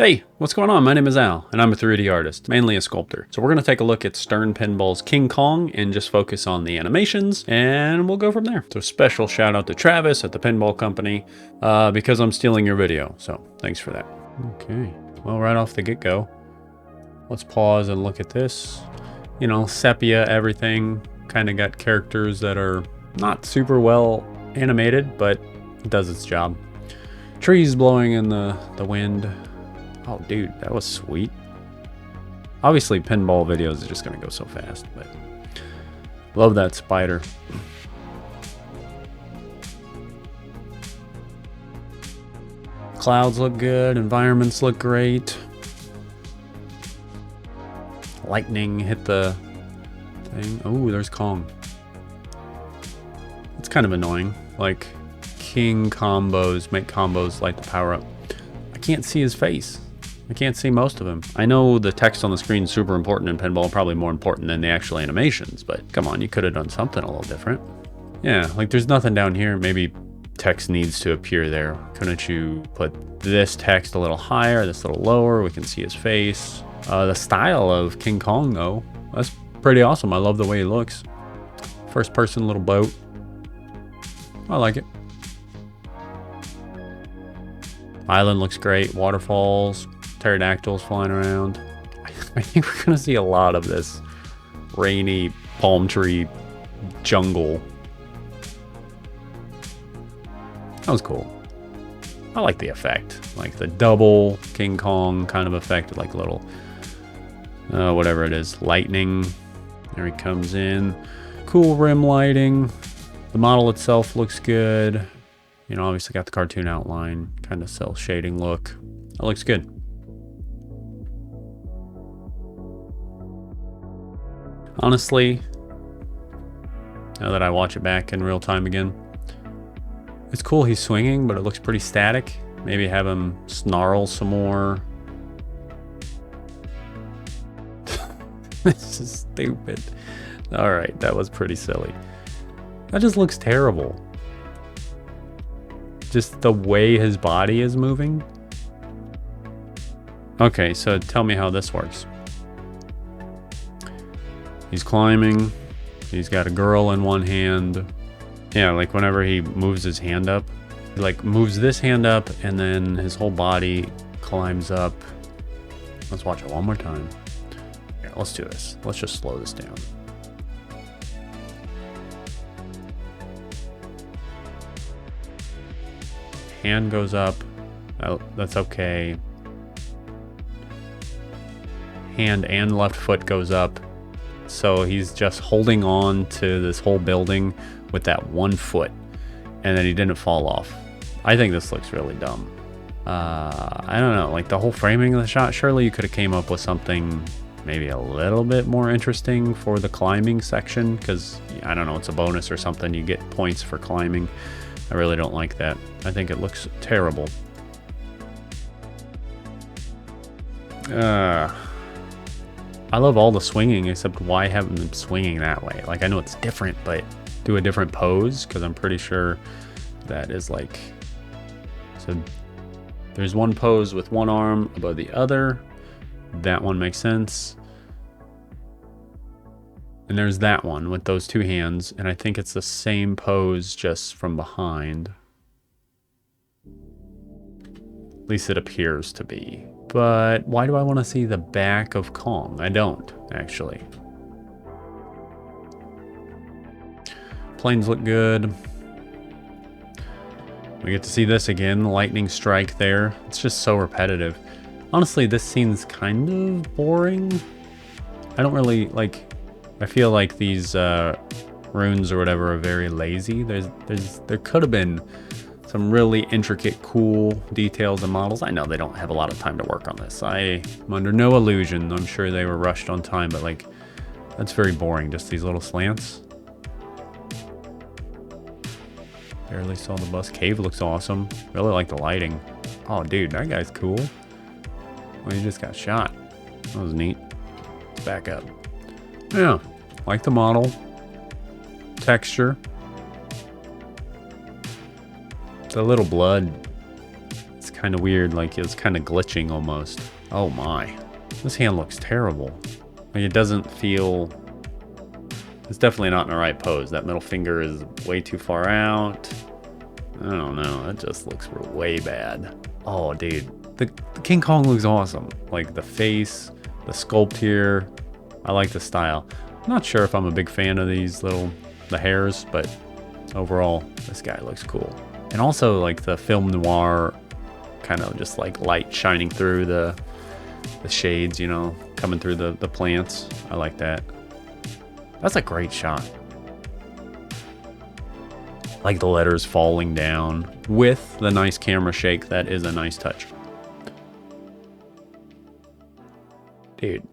Hey, what's going on? My name is Al, and I'm a 3D artist, mainly a sculptor. So we're going to take a look at Stern Pinball's King Kong and just focus on the animations, and we'll go from there. So special shout out to Travis at the Pinball Company, because I'm stealing your video, so thanks for that. Okay, well, right off the get-go, let's pause and look at this. You know, sepia everything, kind of got characters that are not super well animated, but it does its job. Trees blowing in the wind. Oh, dude, that was sweet. Obviously, pinball videos are just going to go so fast, but love that spider. Clouds look good. Environments look great. Lightning hit the thing. Oh, there's Kong. It's kind of annoying. Like, king combos make combos like the power up. I can't see his face. I can't see most of him. I know the text on the screen is super important in pinball, probably more important than the actual animations, but come on, you could have done something a little different. Yeah, like there's nothing down here. Maybe text needs to appear there. Couldn't you put this text a little higher, this a little lower? We can see his face. The style of King Kong, though, that's pretty awesome. I love the way he looks. First person little boat. I like it. Island looks great. Waterfalls. Pterodactyls flying around. I think we're gonna see a lot of this rainy palm tree jungle. That was cool. I like the effect, like the double King Kong kind of effect, like little whatever it is, lightning. There he comes in. Cool rim lighting. The model itself looks good. You know, obviously got the cartoon outline, kind of cell shading look. That looks good. Honestly, now that I watch it back in real time again, it's cool he's swinging, but it looks pretty static. Maybe have him snarl some more. This is stupid. All right, that was pretty silly. That just looks terrible. Just the way his body is moving. Okay, so tell me how this works. He's climbing. He's got a girl in one hand. Yeah, like whenever he moves his hand up, he like moves this hand up and then his whole body climbs up. Let's watch it one more time. Here, let's do this. Let's just slow this down. Hand goes up. That's okay. Hand and left foot goes up. So he's just holding on to this whole building with that one foot, and then he didn't fall off. I think this looks really dumb. I don't know, like the whole framing of the shot, surely you could have came up with something maybe a little bit more interesting for the climbing section, because I don't know, it's a bonus or something. You get points for climbing. I really don't like that. I think it looks terrible. I love all the swinging, except why haven't them swinging that way? Like, I know it's different, but do a different pose, because I'm pretty sure that is like... So there's one pose with one arm above the other. That one makes sense. And there's that one with those two hands, and I think it's the same pose just from behind. At least it appears to be. But why do I want to see the back of Kong? I don't, actually. Planes look good. We get to see this again, lightning strike there. It's just so repetitive. Honestly, this scene's kind of boring. I don't really, like, I feel like these runes or whatever are very lazy. There could have been some really intricate, cool details and models. I know they don't have a lot of time to work on this. I'm under no illusion. I'm sure they were rushed on time, but like, that's very boring. Just these little slants. Barely saw the bus. Cave looks awesome. Really like the lighting. Oh, dude, that guy's cool. Well, he just got shot. That was neat. Let's back up. Yeah, like the model. Texture. The little blood. It's kind of weird, like it's kind of glitching almost. Oh my, this hand looks terrible. Like it doesn't feel, it's definitely not in the right pose. That middle finger is way too far out. I don't know, it just looks way bad. Oh dude, the King Kong looks awesome. Like the face, the sculpt here, I like the style. I'm not sure if I'm a big fan of these the hairs, but overall, this guy looks cool. And also like the film noir, kind of just like light shining through the shades, you know, coming through the plants. I like that. That's a great shot. Like the letters falling down with the nice camera shake. That is a nice touch. Dude,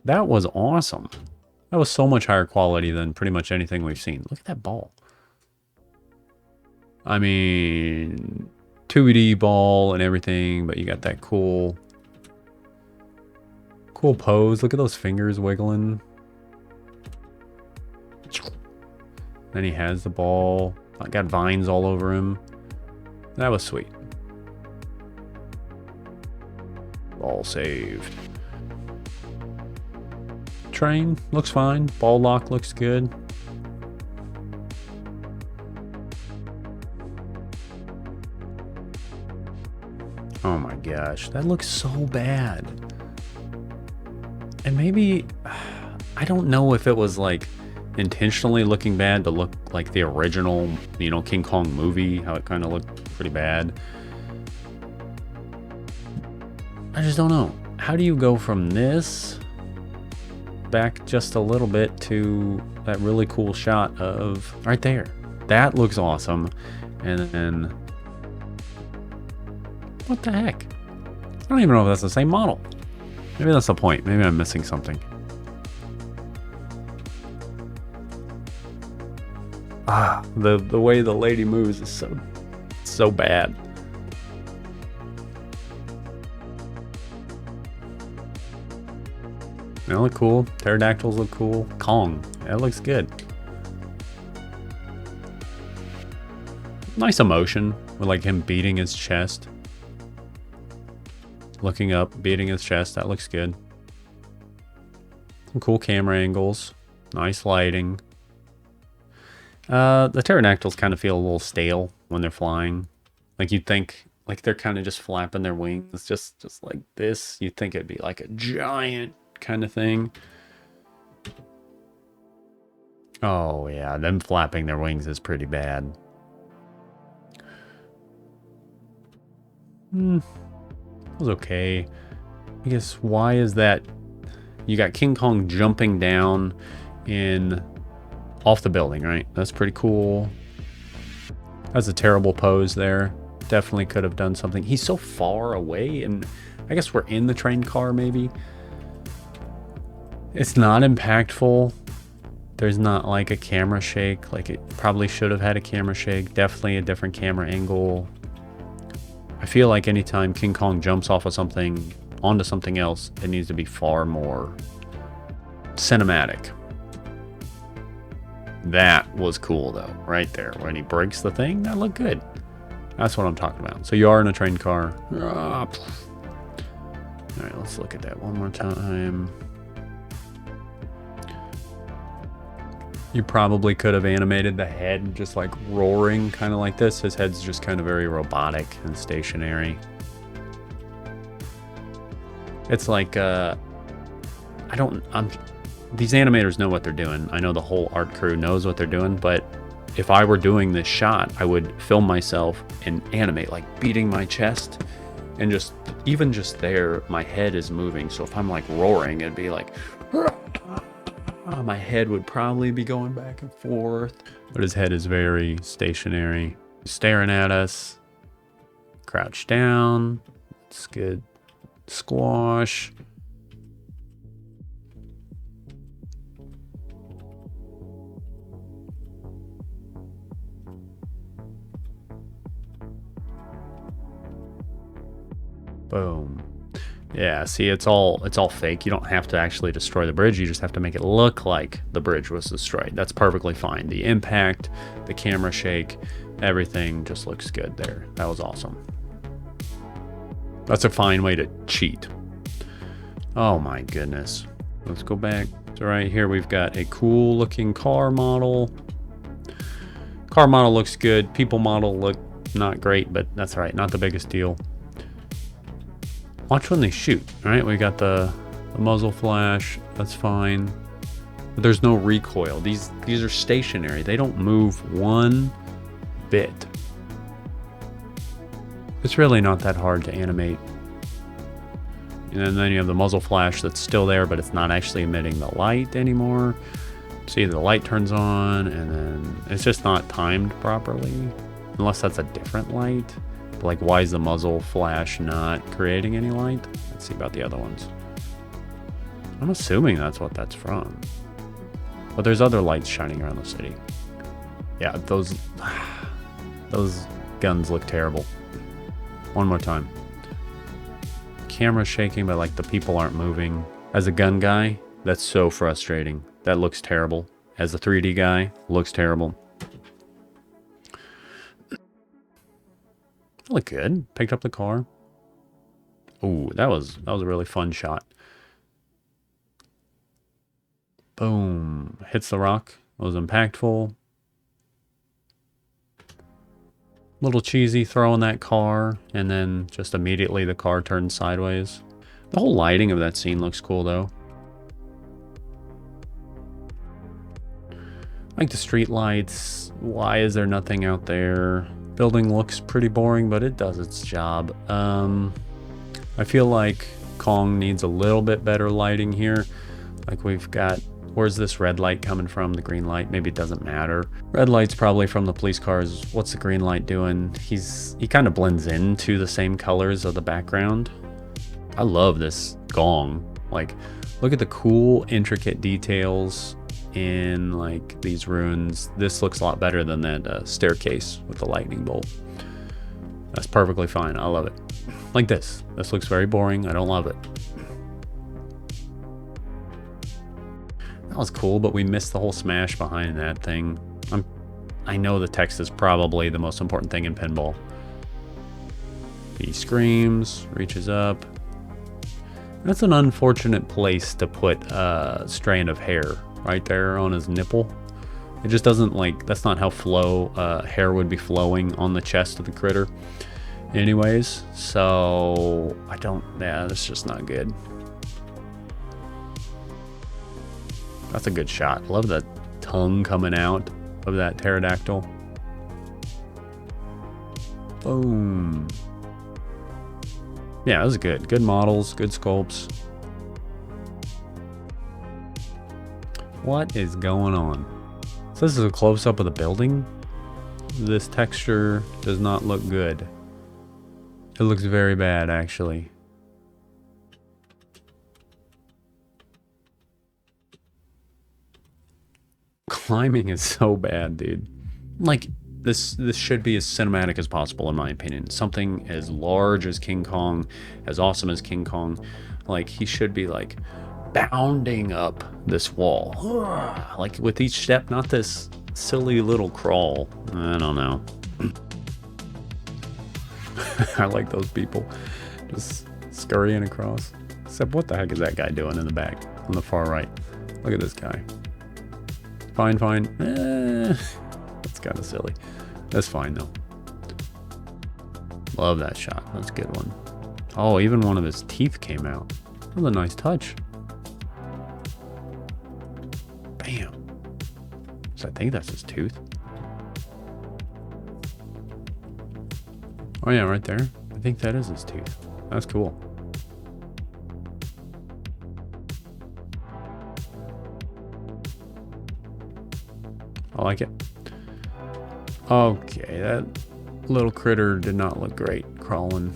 that was awesome. That was so much higher quality than pretty much anything we've seen. Look at that ball. I mean, 2D ball and everything, but you got that cool pose. Look at those fingers wiggling. Then he has the ball. I got vines all over him. That was sweet. Ball saved. Train looks fine. Ball lock looks good. Oh my gosh, that looks so bad. And maybe, I don't know if it was like intentionally looking bad to look like the original, you know, King Kong movie, how it kind of looked pretty bad. I just don't know. How do you go from this back just a little bit to that really cool shot of right there? That looks awesome. And then, what the heck? I don't even know if that's the same model. Maybe that's the point. Maybe I'm missing something. Ah, the way the lady moves is so bad. They look cool. Pterodactyls look cool. Kong, that looks good. Nice emotion with like him beating his chest. Looking up, beating his chest. That looks good. Some cool camera angles. Nice lighting. The pterodactyls kind of feel a little stale when they're flying. Like you'd think, like they're kind of just flapping their wings, just like this. You'd think it'd be like a giant kind of thing. Oh yeah, them flapping their wings is pretty bad. It was okay. I guess why is that? You got King Kong jumping down off the building, right? That's pretty cool. That's a terrible pose there. Definitely could have done something. He's so far away, and I guess we're in the train car maybe. It's not impactful. There's not like a camera shake. Like it probably should have had a camera shake. Definitely a different camera angle. I feel like anytime King Kong jumps off of something onto something else, it needs to be far more cinematic. That was cool though, right there. When he breaks the thing, that looked good. That's what I'm talking about. So you are in a train car. All right, let's look at that one more time. You probably could have animated the head just like roaring, kind of like this. His head's just kind of very robotic and stationary. It's like, these animators know what they're doing. I know the whole art crew knows what they're doing, but if I were doing this shot, I would film myself and animate, like beating my chest, and even just there, my head is moving. So if I'm like roaring, it'd be like, my head would probably be going back and forth. But his head is very stationary, staring at us. Crouch down. It's good. Squash. Boom. Yeah, see, it's all fake. You don't have to actually destroy the bridge. You just have to make it look like the bridge was destroyed. That's perfectly fine. The impact, the camera shake, everything just looks good there. That was awesome. That's a fine way to cheat. Oh my goodness. Let's go back. So right here we've got a cool looking car model. Car model looks good. People model look not great, but that's all right. Not the biggest deal. Watch when they shoot. All right, we got the muzzle flash. That's fine. But there's no recoil. These are stationary. They don't move one bit. It's really not that hard to animate. And then you have the muzzle flash that's still there, but it's not actually emitting the light anymore. See, the light turns on, and then it's just not timed properly. Unless that's a different light. But like, why is the muzzle flash not creating any light? Let's see about the other ones. I'm assuming that's what that's from. But there's other lights shining around the city. Yeah, those guns look terrible. One more time. Camera's shaking, but like the people aren't moving. As a gun guy, that's so frustrating. That looks terrible. As a 3D guy, looks terrible. Look good. Picked up the car. Ooh, that was a really fun shot. Boom. Hits the rock. It was impactful. Little cheesy throwing that car, and then just immediately the car turns sideways. The whole lighting of that scene looks cool though. Like the street lights. Why is there nothing out there? Building looks pretty boring, but it does its job. I feel like Kong needs a little bit better lighting here. Like we've got, where's this red light coming from? The green light? Maybe it doesn't matter. Red light's probably from the police cars. What's the green light doing? He kind of blends into the same colors of the background. I love this gong. Like, look at the cool, intricate details in like these runes. This looks a lot better than that staircase with the lightning bolt. That's perfectly fine. I love it. Like this. This looks very boring. I don't love it. That was cool, but we missed the whole smash behind that thing. I know the text is probably the most important thing in pinball. He screams, reaches up. That's an unfortunate place to put a strand of hair right there on his nipple. It just doesn't like, that's not how hair would be flowing on the chest of the critter. Anyways, so that's just not good. That's a good shot. I love the tongue coming out of that pterodactyl. Boom. Yeah, that was good. Good models, good sculpts. What is going on? So this is a close-up of the building. This texture does not look good. It looks very bad, actually. Climbing is so bad, dude. Like, this should be as cinematic as possible, in my opinion. Something as large as King Kong, as awesome as King Kong. Like, he should be, like, bounding up this wall. Like, with each step, not this silly little crawl. I don't know. I like those people just scurrying across. Except, what the heck is that guy doing in the back on the far right? Look at this guy. Fine. That's kind of silly. That's fine though. Love that shot. That's a good one. Oh, even one of his teeth came out. That was a nice touch. Bam. So I think that's his tooth. Oh yeah, right there. I think that is his tooth. That's cool. I like it. Okay, that little critter did not look great crawling.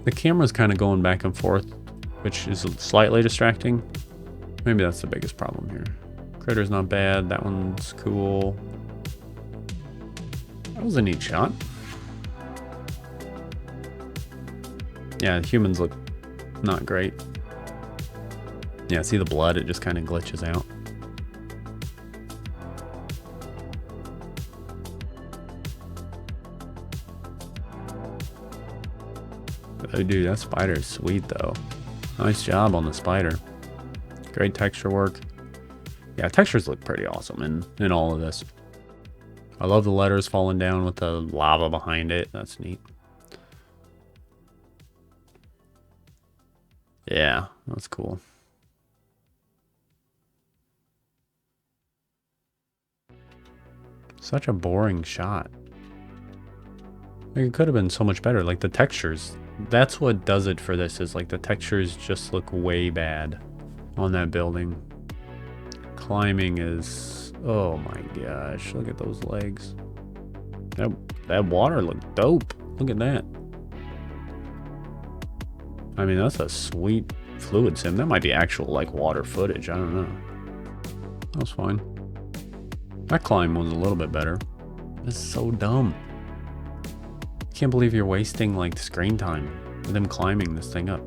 The camera's kind of going back and forth, which is slightly distracting. Maybe that's the biggest problem here. Critter's not bad. That one's cool. That was a neat shot. Yeah, humans look not great. Yeah, see the blood? It just kind of glitches out. Oh, dude, that spider is sweet, though. Nice job on the spider. Great texture work. Yeah, textures look pretty awesome in all of this. I love the letters falling down with the lava behind it. That's neat. Yeah, that's cool. Such a boring shot. Like, it could have been so much better. Like, the textures. That's what does it for this, is like the textures just look way bad on that building. Climbing is... oh my gosh, look at those legs. That water looked dope. Look at that. I mean, that's a sweet fluid sim. That might be actual, like, water footage. I don't know. That was fine. That climb was a little bit better. This is so dumb. Can't believe you're wasting, like, screen time with them climbing this thing up.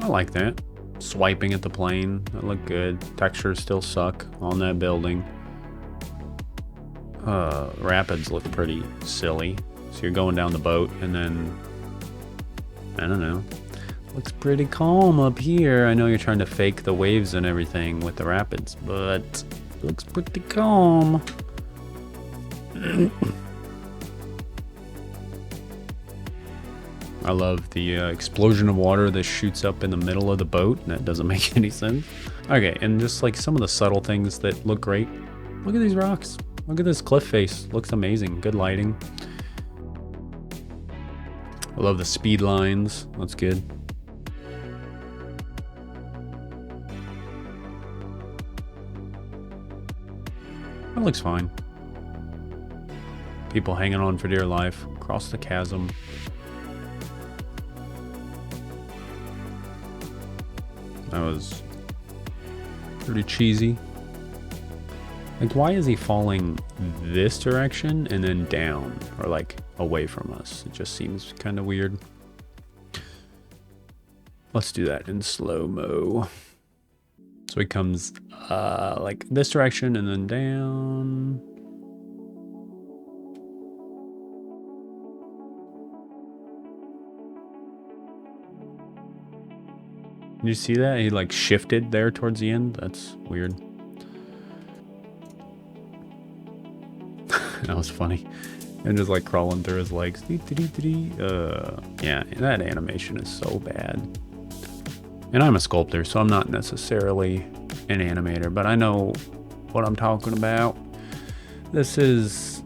I like that. Swiping at the plane. That looked good. Textures still suck on that building. Rapids look pretty silly. So you're going down the boat and then... I don't know. Looks pretty calm up here. I know you're trying to fake the waves and everything with the rapids, but looks pretty calm. I love the explosion of water that shoots up in the middle of the boat. That doesn't make any sense. Okay, and just like some of the subtle things that look great. Look at these rocks. Look at this cliff face. Looks amazing. Good lighting. I love the speed lines. That's good. That looks fine. People hanging on for dear life across the chasm. That was pretty cheesy. Like, why is he falling this direction and then down, or like away from us? It just seems kind of weird. Let's do that in slow-mo. So he comes like this direction and then down. Did you see that? He like shifted there towards the end. That's weird. That was funny. And just like crawling through his legs. Yeah, that animation is so bad. And I'm a sculptor, so I'm not necessarily an animator, but I know what I'm talking about. This is...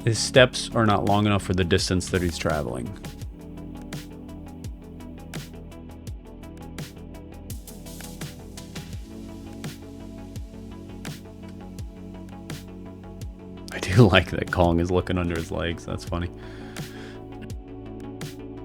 his steps are not long enough for the distance that he's traveling. I do like that Kong is looking under his legs. That's funny.